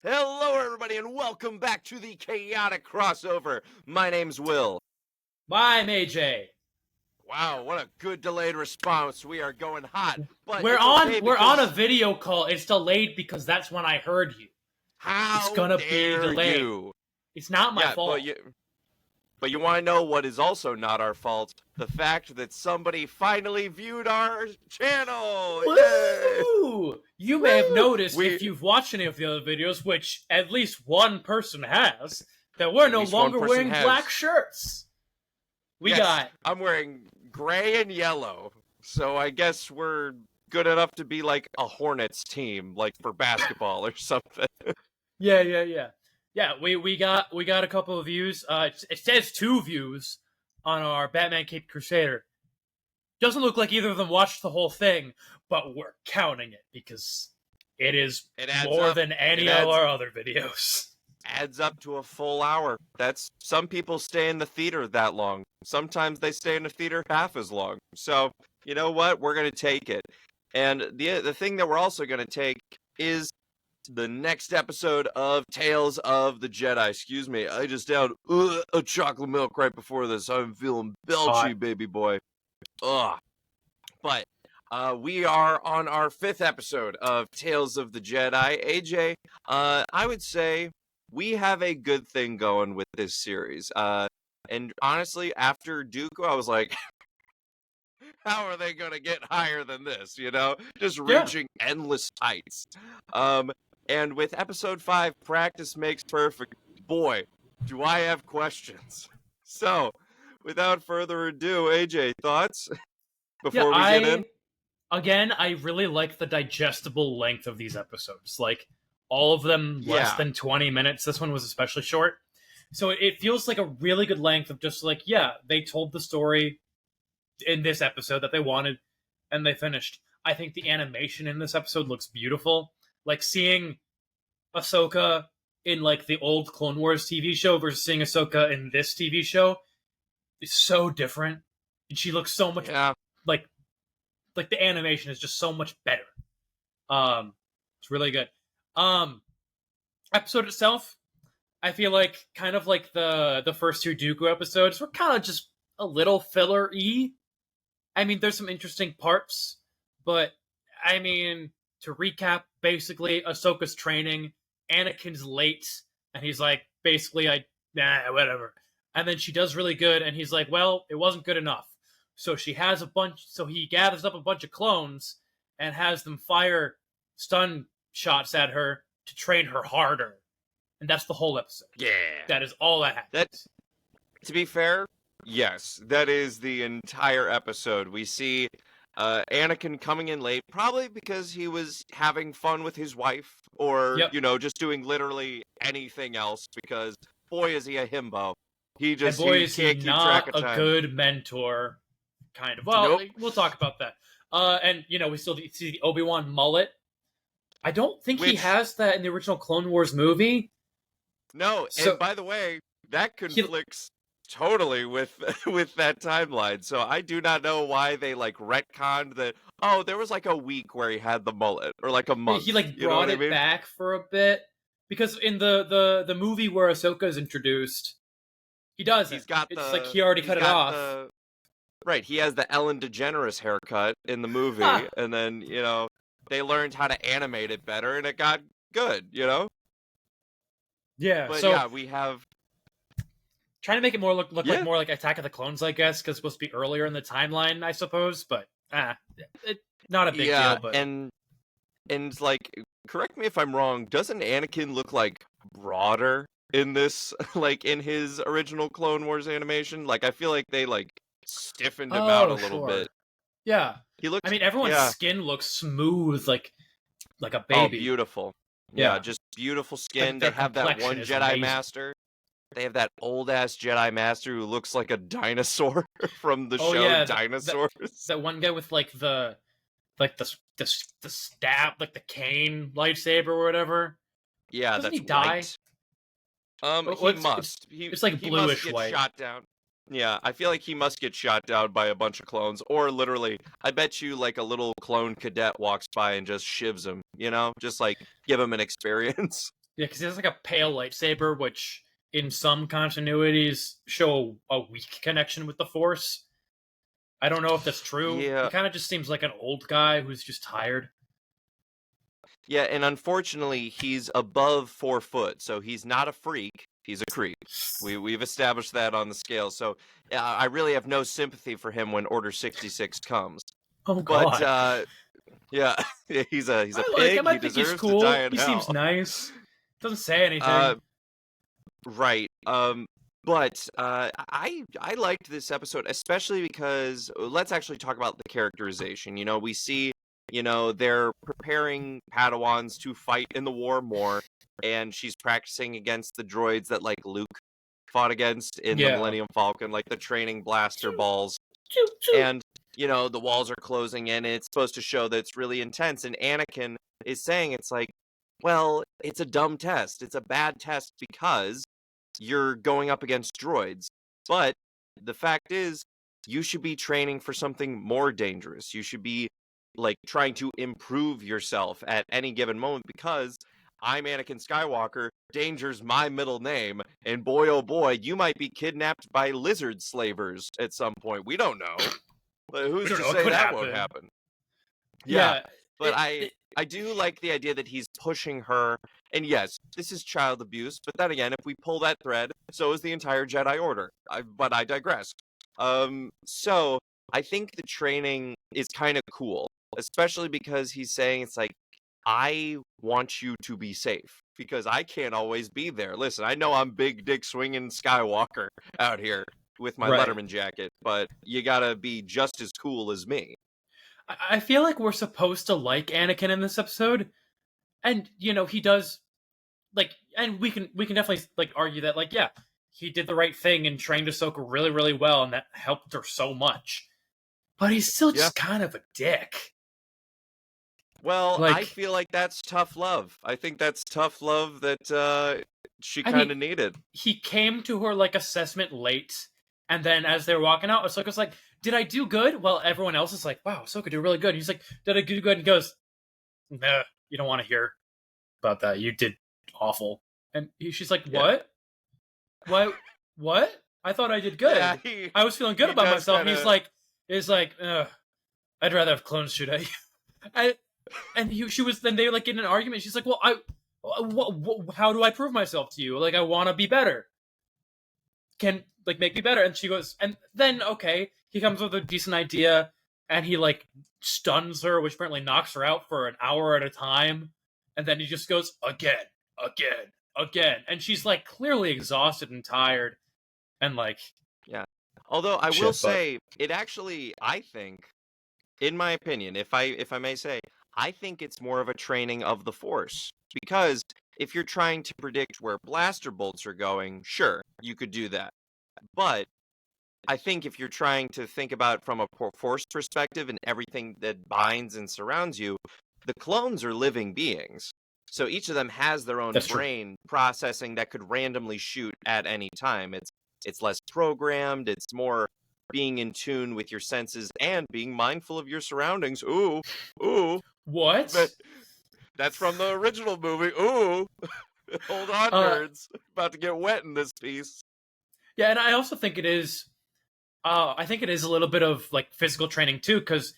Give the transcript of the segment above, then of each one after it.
Hello, everybody, and welcome back to the Chaotic Crossover. My name's Will. I'm AJ. Wow, what a good delayed response. We are going hot, but We're it's on okay we're on a because video call. It's delayed because that's when I heard you. It's how gonna be dare delayed. you? It's not my Yeah, fault. but you want to know what is also not our fault? The fact that somebody finally viewed our channel. Yay! Woo! You may have Woo! noticed if you've watched any of the other videos, which at least one person has, that we're At no least one longer person wearing has. black shirts. We Yes, got I'm wearing gray and yellow, so I guess we're good enough to be like a Hornets team, like for basketball or something. yeah. We got a couple of views. It says 2 views on our Batman Cape Crusader. Doesn't look like either of them watched the whole thing, but we're counting it because it is It adds more up. than any of our other videos. Adds up to a full hour. That's some people stay in the theater that long. Sometimes they stay in the theater half as long. So you know what? We're gonna take it. And the thing that we're also gonna take is the next episode of Tales of the Jedi. Excuse me, I just downed a chocolate milk right before this. I'm feeling belchy, Hot. baby boy. Ugh. But we are on our 5th episode of Tales of the Jedi. AJ, I would say we have a good thing going with this series. And honestly, after Dooku, I was like, how are they going to get higher than this? You know, just Yeah. reaching endless heights. And with episode 5, practice makes perfect. Boy, do I have questions. So, without further ado, AJ, thoughts before we get in? I really like the digestible length of these episodes. Like, all of them less Yeah. than 20 minutes. This one was especially short. So it feels like a really good length of just like, yeah, they told the story in this episode that they wanted, and they finished. I think the animation in this episode looks beautiful. Like, seeing Ahsoka in like the old Clone Wars TV show versus seeing Ahsoka in this TV show is so different. And she looks so much Yeah. like the animation is just so much better. It's really good. Episode itself, I feel like kind of like the first 2 Dooku episodes were kind of just a little filler-y. I mean, there's some interesting parts, but I mean, to recap, basically, Ahsoka's training, Anakin's late, and he's like, basically, whatever. And then she does really good, and he's like, well, it wasn't good enough. So he gathers up a bunch of clones and has them fire stun shots at her to train her harder. And that's the whole episode. Yeah. That is all that happens. To be fair, yes, that is the entire episode. We see Anakin coming in late, probably because he was having fun with his wife, or, Yep. you know, just doing literally anything else, because boy, is he a himbo. He just and boy, he is he can't keep track not of a time. good mentor. Kind of. Well, Nope. we'll talk about that. And, you know, we still see the Obi-Wan mullet. I don't think he has that in the original Clone Wars movie. No, and by the way, that conflicts totally with that timeline. So I do not know why they like retconned that. Oh, there was like a week where he had the mullet, or like a month. He like brought it back for a bit, because in the movie where Ahsoka's introduced, he doesn't. It's like he already cut it off. Right, he has the Ellen DeGeneres haircut in the movie, and then, you know, they learned how to animate it better, and it got good, you know? Yeah, but so yeah, we have... Trying to make it look like more like Attack of the Clones, I guess, because it's supposed to be earlier in the timeline, I suppose, but, not a big deal, but... and like, correct me if I'm wrong, doesn't Anakin look, like, broader in this, like, in his original Clone Wars animation? Like, I feel like they, like, stiffened him out a little bit. Yeah. He looks. I mean, everyone's skin looks smooth, like a baby. Oh, beautiful. Yeah, just beautiful skin. They have that one Jedi Master. They have that old ass Jedi Master who looks like a dinosaur from the show Dinosaurs. That one guy with like the stab, like the cane lightsaber or whatever. Yeah, Doesn't that's he die? He must. It's like bluish white. Shot down. Yeah, I feel like he must get shot down by a bunch of clones, or literally, I bet you like a little clone cadet walks by and just shivs him, you know? Just like, give him an experience. Yeah, because he has like a pale lightsaber, which in some continuities show a weak connection with the Force. I don't know if that's true. He Yeah, kind of just seems like an old guy who's just tired. yeah, and unfortunately, he's above 4 foot, so he's not a freak. He's a creep. We've established that on the scale. So I really have no sympathy for him when Order 66 comes. Oh But God, yeah, he's a I like him. pig. I He think he's deserves to die cool. in He seems hell. nice. Doesn't say Uh, anything. right. But I liked this episode, especially because let's actually talk about the characterization. We see, they're preparing Padawans to fight in the war more, and she's practicing against the droids that like Luke fought against in the Yeah. Millennium Falcon, like the training blaster Choo, balls. choo, choo. And the walls are closing in, and it's supposed to show that it's really intense. And Anakin is saying it's like, well, it's a dumb test. It's a bad test because you're going up against droids. But the fact is, you should be training for something more dangerous. You should be like trying to improve yourself at any given moment because I'm Anakin Skywalker. Danger's my middle name, and boy, oh boy, you might be kidnapped by lizard slavers at some point. We don't know, but We who's don't to know. It say could that won't happen. happen? Yeah, Yeah. but It, I it, I do like the idea that he's pushing her. And yes, this is child abuse, but then again, if we pull that thread, so is the entire Jedi Order. But I digress. So I think the training is kind of cool, especially because he's saying it's like, I want you to be safe because I can't always be there. Listen, I know I'm big dick swinging Skywalker out here with my right. Letterman jacket, but you gotta be just as cool as me. I feel like we're supposed to like Anakin in this episode, and he does like, and we can definitely like argue that like yeah, he did the right thing and trained Ahsoka really really well, and that helped her so much. But he's still Yeah. just kind of a dick. Well, I Like, feel like that's tough love. I think that's tough love that she I kind mean, of needed. he came to her like assessment late, and then as they're walking out, Ahsoka's like, "Did I do good?" Well, everyone else is like, "Wow, Ahsoka did really good." And he's like, "Did I do good?" And he goes, "Nah, you don't want to hear about that. You did awful." And she's like, Yeah, "What? Why? What? I thought I did yeah, good. I was feeling good he about does myself." And kind of. he's like, "Ugh, I'd rather have clones today." and she was then they like in an argument. She's like, "Well, how do I prove myself to you? Like, I want to be better. Can like make me better?" And she goes, and then okay, he comes with a decent idea, and he like stuns her, which apparently knocks her out for an hour at a time, and then he just goes again, again, again, and she's like clearly exhausted and tired, and like Yeah. Although I will shit, but say, it actually, I think, in my opinion, if I may say, I think it's more of a training of the Force because if you're trying to predict where blaster bolts are going, sure, you could do that. But I think if you're trying to think about it from a Force perspective and everything that binds and surrounds you, the clones are living beings. So each of them has their own that's true. brain processing that could randomly shoot at any time. It's less programmed, it's more being in tune with your senses and being mindful of your surroundings. Ooh, ooh. But What? that's from the original movie. Ooh. Hold on, Uh, nerds. About to get wet in this piece. yeah, and I also think it is. I think it is a little bit of like physical training too, because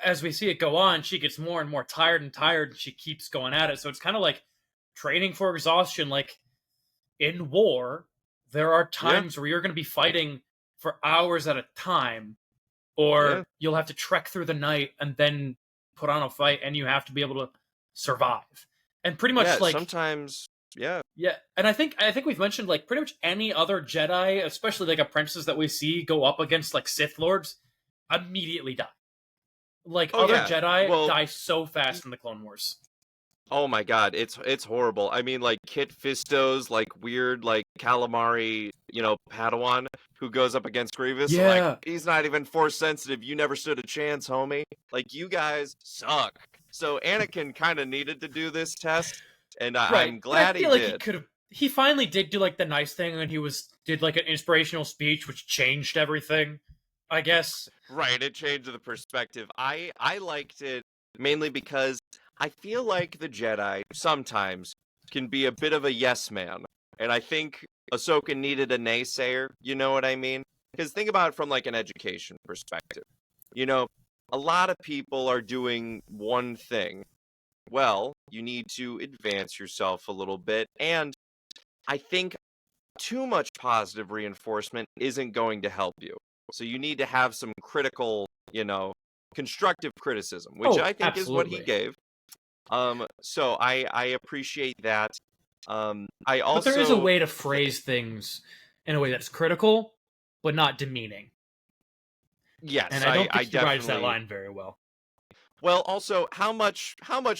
as we see it go on, she gets more and more tired and tired, and she keeps going at it. So it's kind of like training for exhaustion. Like in war, there are Yeah, times where you're going to be fighting for hours at a time, yeah. or you'll have to trek through the night and then put on a fight, and you have to be able to survive. And pretty much Yeah, like sometimes, yeah. yeah, and I think we've mentioned like pretty much any other Jedi, especially like apprentices that we see go up against like Sith lords, immediately die. Like Oh, other yeah. Jedi Well, die so fast in the Clone Wars. oh my God, it's horrible. I mean, like Kit Fisto's like weird like calamari, Padawan who goes up against Grievous. Like Yeah, he's not even force sensitive. You never stood a chance, homie. Like you guys suck. So Anakin kind of needed to do this test, and right. I'm But I glad he feel like he did. could have. He finally did do like the nice thing, and he did like an inspirational speech, which changed everything. I guess. Right, it changed the perspective. I liked it mainly because I feel like the Jedi sometimes can be a bit of a yes man. And I think Ahsoka needed a naysayer, you know what I mean? Because think about it from like an education perspective. You know, a lot of people are doing one thing. Well, you need to advance yourself a little bit. And I think too much positive reinforcement isn't going to help you. So you need to have some critical, constructive criticism, which Oh, I think is what he absolutely. gave. So I appreciate that. I But there is a also way to phrase things in a way that's critical, but not demeaning. yes, And I don't I think he rides that definitely. line very well. Well, also, how much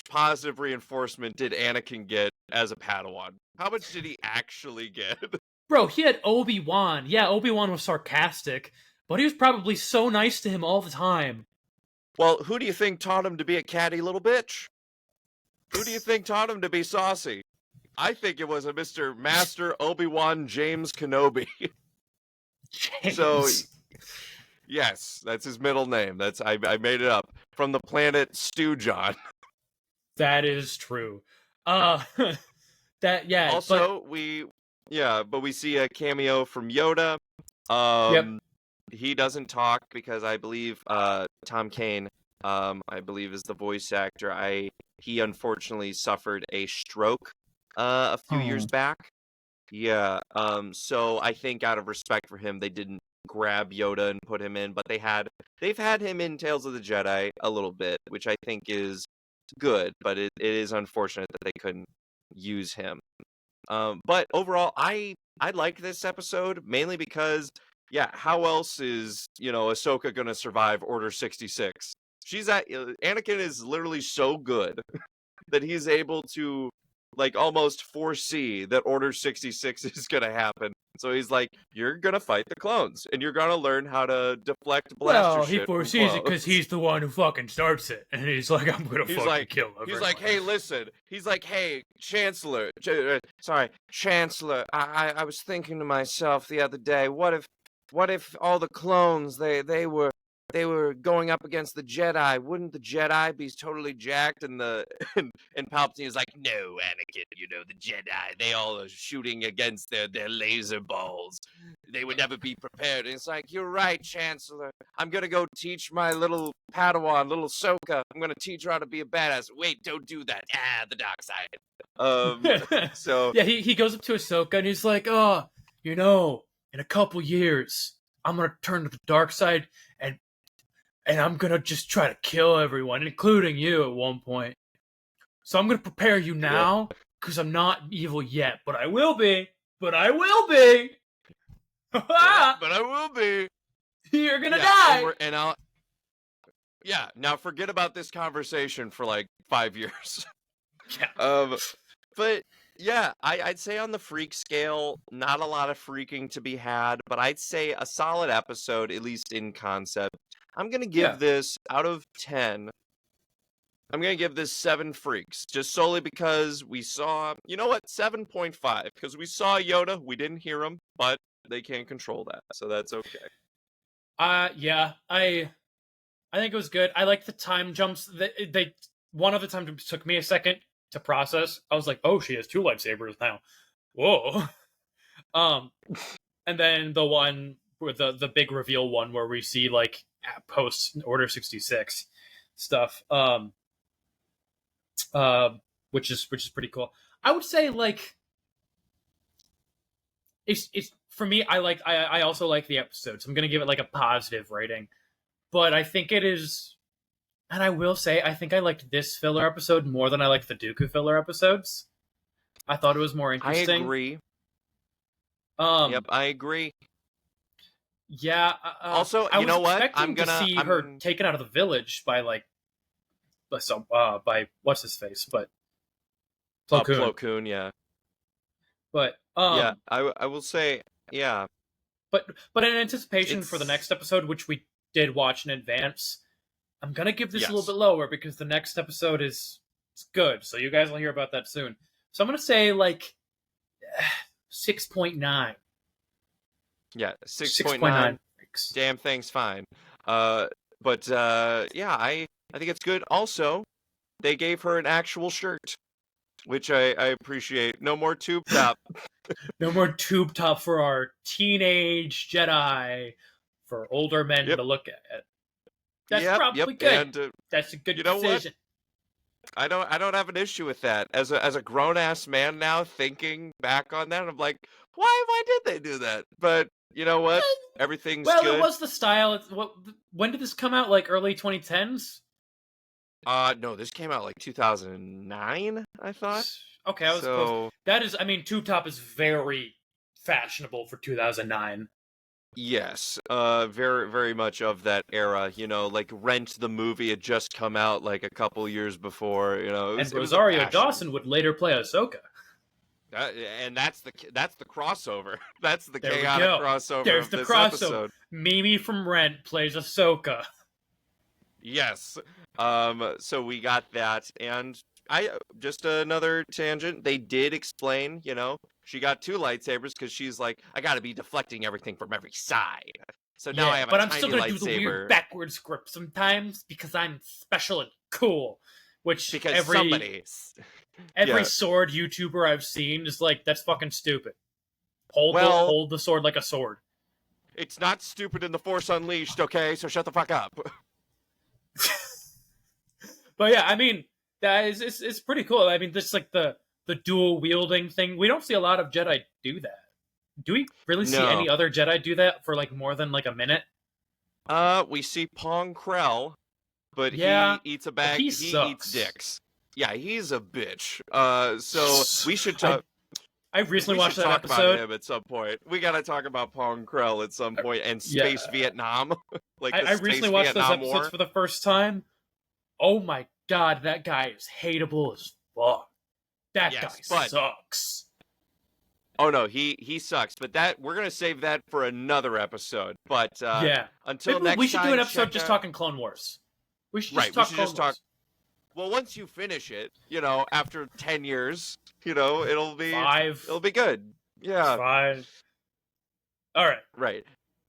positive reinforcement did Anakin get as a Padawan? How much did he actually get? Bro, he had Obi-Wan. Yeah, Obi-Wan was sarcastic, but he was probably so nice to him all the time. Well, who do you think taught him to be a catty little bitch? Who do you think taught him to be saucy? I think it was a Mr. Master Obi-Wan James Kenobi. So, James. yes, that's his middle name. I made it up. From the planet Stewjon. That is true. Uh but Also, but we see a cameo from Yoda. yep. He doesn't talk because I believe Tom Kane, I believe is the voice actor. He unfortunately suffered a stroke a few years back. Yeah. So I think out of respect for him, they didn't grab Yoda and put him in, but they've had him in Tales of the Jedi a little bit, which I think is good, but it is unfortunate that they couldn't use him. But overall, I liked this episode mainly because, yeah, how else is Ahsoka gonna survive Order 66? Anakin is literally so good that he's able to like almost foresee that Order 66 is gonna happen. So he's like, "You're gonna fight the clones, and you're gonna learn how to deflect blaster Well, he shit from foresees it because clones." he's the one who fucking starts it, and he's like, "I'm gonna He's fucking like, kill he's everyone." like, hey, listen. He's like, hey, Chancellor. Chancellor. I was thinking to myself the other day, what if all the clones they were going up against the Jedi? Wouldn't the Jedi be totally jacked? And and Palpatine is like, no, Anakin. The Jedi. They all are shooting against their laser balls. They would never be prepared. And it's like, you're right, Chancellor. I'm gonna go teach my little Padawan, little Ahsoka. I'm gonna teach her how to be a badass. Wait, don't do that. The dark side. So Yeah, he goes up to Ahsoka and he's like, "Oh, in a couple years, I'm gonna turn to the dark side and I'm gonna just try to kill everyone, including you at one point. So I'm gonna prepare you yeah, now, because I'm not evil yet, but I will be. But I will be. yeah, but I will be. You're gonna Yeah, die." and I'll. Yeah, now forget about this conversation for like 5 years. Yeah. But yeah, I'd say on the freak scale, not a lot of freaking to be had, but I'd say a solid episode, at least in concept. I'm gonna Yeah. give this out of 10. I'm gonna give this 7 freaks, just solely because we saw, 7.5, because we saw Yoda, we didn't hear him, but they can't control that, so that's okay. Yeah. I think it was good. I like the time jumps. One of the time jumps took me a second to process. I was like, "Oh, she has 2 lightsabers now." Whoa. And then the one with the big reveal one where we see like post Order 66 stuff. Uh, which is pretty cool. I would say like it's for me. I also like the episode, so I'm gonna give it like a positive rating. But I think it is, and I will say I think I liked this filler episode more than I liked the Dooku filler episodes. I thought it was more I interesting. agree. Um, Yep, I agree. yeah. Also, I you was know what? expecting to see her taken out of the village by like, by what's his face, but Plo Koon. Plo Koon, yeah. But Yeah, I will say, yeah. but in anticipation for the It's next episode, which we did watch in advance, I'm gonna give this a little yes. bit lower because the next episode is it's good. So you guys will hear about that soon. So I'm gonna say like 6.9. Yeah, 6.9. 6.9. Damn thing's fine. But yeah, I think it's good. Also, they gave her an actual shirt. which I appreciate. No more tube top. No more tube top for our teenage Jedi for older men Yep, to look at. That's yep. probably good. And That's a good you know what? decision. I don't have an issue with that. As a grown ass man now, thinking back on that, I'm like, why did they do that? But you know what? Everything's Well, it good. was the style. When did this come out? Like early 2010s? No, this came out like 2009, I thought. Okay, I was close. So That is, I mean, tube top is very fashionable for 2009. yes, very very much of that era. Like Rent the movie had just come out like a couple years before. And It was a Rosario fashion. Dawson would later play Ahsoka. And that's the crossover. That's the There we chaotic go. crossover There's of the this crossover. episode. Mimi from Rent plays Ahsoka. Yes. So we got that, and I just another tangent. They did explain, she got two lightsabers because she's like, I got to be deflecting everything from every side. So now I have a but I'm tiny still gonna do the lightsaber weird backwards grip sometimes because I'm special and cool. Which because every Yeah. sword YouTuber I've seen is like, that's fucking stupid. Hold Well- the sword like a sword. It's not stupid in the Force Unleashed, okay? So shut the fuck up. But yeah, I mean, that is it's pretty cool. I mean, this like the dual wielding thing. We don't see a lot of Jedi do that. Do we really see No. any other Jedi do that for like more than like a minute? We see Pong Krell, but Yeah, he eats a bag. He sucks. eats dicks. Yeah, he's a bitch. So we should talk. I recently We watched should that talk about episode. him at some point. We gotta talk about Pong Krell at some point and Yeah. Space Vietnam. Like the I Space recently watched those Vietnam episodes War. for the first time. Oh my god, that guy is hateable as fuck. That Yes, guy but- sucks. Oh no, he sucks. But that we're gonna save that for another episode. But Yeah. until Maybe next we should time, do an episode check just out- talking Clone Wars. We should just Right, we talk should Clone just Wars. talk- Well, once you finish it, after 10 years, it'll be 5. it'll be good. Yeah. 5. All right. Right.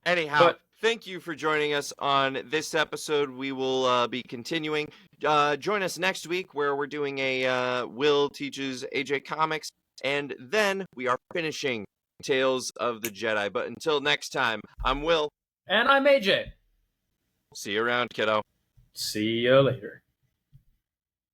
Anyhow, But- thank you for joining us on this episode. We will be continuing. Join us next week where we're doing a Will Teaches AJ Comics, and then we are finishing Tales of the Jedi. But until next time, I'm Will. And I'm AJ. See you around, kiddo. See you later.